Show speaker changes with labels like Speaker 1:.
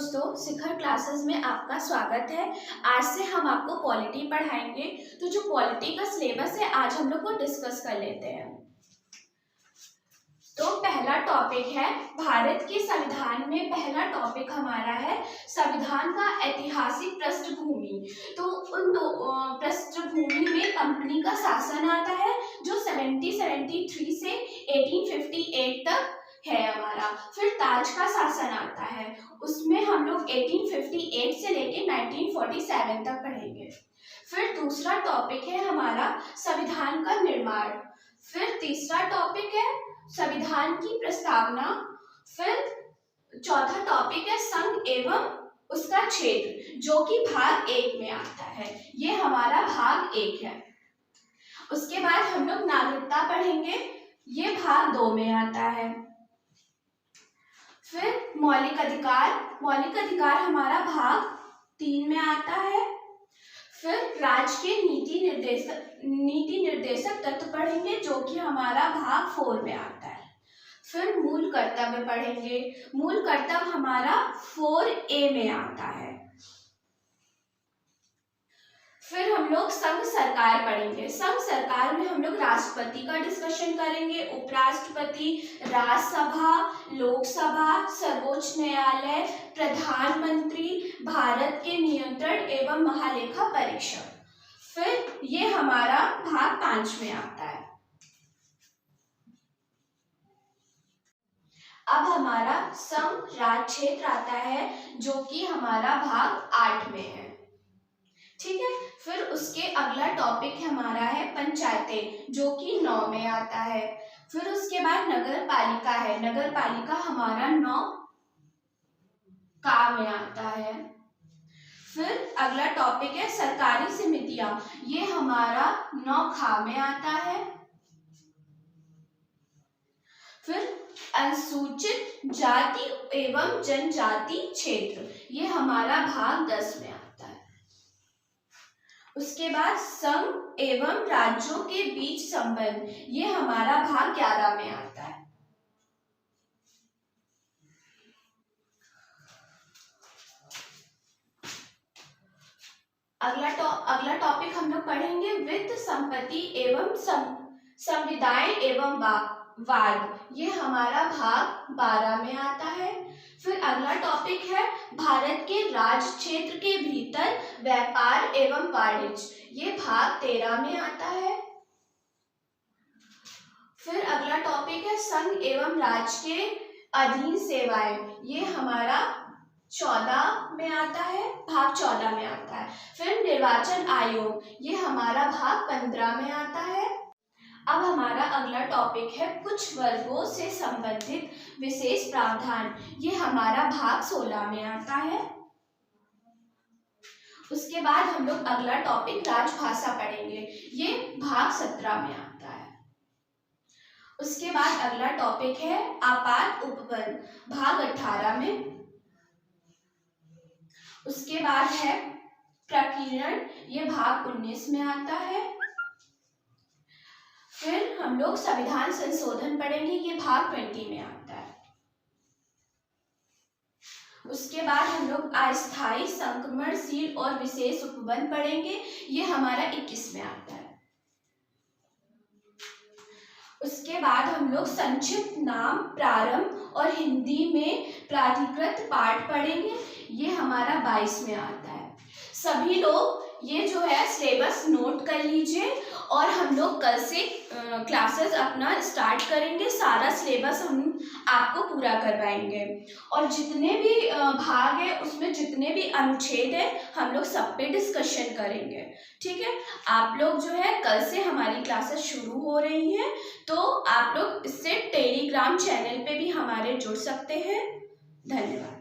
Speaker 1: दोस्तों, शिखर क्लासेस में आपका स्वागत है। आज से हम आपको पॉलिटी पढ़ाएंगे। तो जो पॉलिटी का सिलेबस है आज हम लोग को डिस्कस कर लेते हैं। तो पहला टॉपिक है भारत के संविधान में। पहला टॉपिक हमारा है संविधान का ऐतिहासिक पृष्ठभूमि। तो उन दो पृष्ठभूमि में कंपनी का शासन आता है जो 1773 से 1858 तक है हमारा। फिर ताज का शासन आता है, उसमें हम लोग 1858 से लेके 1947 तक पढ़ेंगे। फिर दूसरा टॉपिक है हमारा संविधान का निर्माण। फिर तीसरा टॉपिक है संविधान की प्रस्तावना। फिर चौथा टॉपिक है संघ एवं उसका क्षेत्र, जो कि भाग 1 में आता है। ये हमारा भाग 1 है। उसके बाद हम लोग नागरिकता पढ़ेंगे, ये भाग 2 में आता है। फिर मौलिक अधिकार हमारा भाग 3 में आता है। फिर राज्य के नीति निर्देशक तत्व पढ़ेंगे, जो कि हमारा भाग 4 में आता है। फिर मूल कर्तव्य पढ़ेंगे, मूल कर्तव्य हमारा 4A में आता है। फिर हम लोग संघ सरकार पढ़ेंगे। संघ सरकार में हम लोग राष्ट्रपति का डिस्कशन करेंगे, उपराष्ट्रपति, राज्यसभा, लोकसभा, सर्वोच्च न्यायालय, प्रधानमंत्री, भारत के नियंत्रण एवं महालेखा परीक्षक। फिर ये हमारा भाग 5 में आता है। अब हमारा संघ राज्य क्षेत्र आता है, जो कि हमारा भाग 8 में है। ठीक है। फिर उसके अगला टॉपिक हमारा है पंचायतें, जो कि 9 में आता है। फिर उसके बाद नगर पालिका है, नगर पालिका हमारा 9 का में आता है। फिर अगला टॉपिक है सरकारी समितियां, ये हमारा 9 खा में आता है। फिर अनुसूचित जाति एवं जनजाति क्षेत्र, ये हमारा भाग 10 में आता है। उसके बाद संघ एवं राज्यों के बीच संबंध, ये हमारा भाग 11 में आता है। अगला टॉपिक हम लोग पढ़ेंगे वित्त, संपत्ति एवं संविदाएं एवं वाद, ये हमारा भाग 12 में आता है। फिर अगला टॉपिक है भारत के राज्य क्षेत्र के भीतर व्यापार एवं वाणिज्य, ये भाग 13 में आता है। फिर अगला टॉपिक है संघ एवं राज्य के अधीन सेवाएं, ये हमारा 14 में आता है, भाग 14 में आता है। फिर निर्वाचन आयोग, ये हमारा भाग 15 में आता है। अब हमारा अगला टॉपिक है कुछ वर्गों से संबंधित विशेष प्रावधान, ये हमारा भाग 16 में आता है। उसके बाद हम लोग अगला टॉपिक राजभाषा पढ़ेंगे, ये भाग 17 में आता है। उसके बाद अगला टॉपिक है आपात उपबंध, भाग 18 में। उसके बाद है प्रकीर्णन, ये भाग 19 में आता है। फिर हम लोग संविधान संशोधन पढ़ेंगे, ये भाग 20 में आता है। उसके बाद हम लोग अस्थायी, संक्रमणशील और विशेष उपबंध पढ़ेंगे, ये हमारा 21 में आता है। उसके बाद हम लोग संक्षिप्त नाम, प्रारंभ और हिंदी में प्राधिकृत पाठ पढ़ेंगे, ये हमारा 22 में आता है। सभी लोग ये जो है सिलेबस नोट कर लीजिए और हम लोग कल से क्लासेस अपना स्टार्ट करेंगे। सारा सिलेबस हम आपको पूरा करवाएंगे और जितने भी भाग है उसमें जितने भी अनुच्छेद है हम लोग सब पे डिस्कशन करेंगे। ठीक है। आप लोग जो है कल से हमारी क्लासेस शुरू हो रही हैं, तो आप लोग इससे टेलीग्राम चैनल पे भी हमारे जुड़ सकते हैं। धन्यवाद।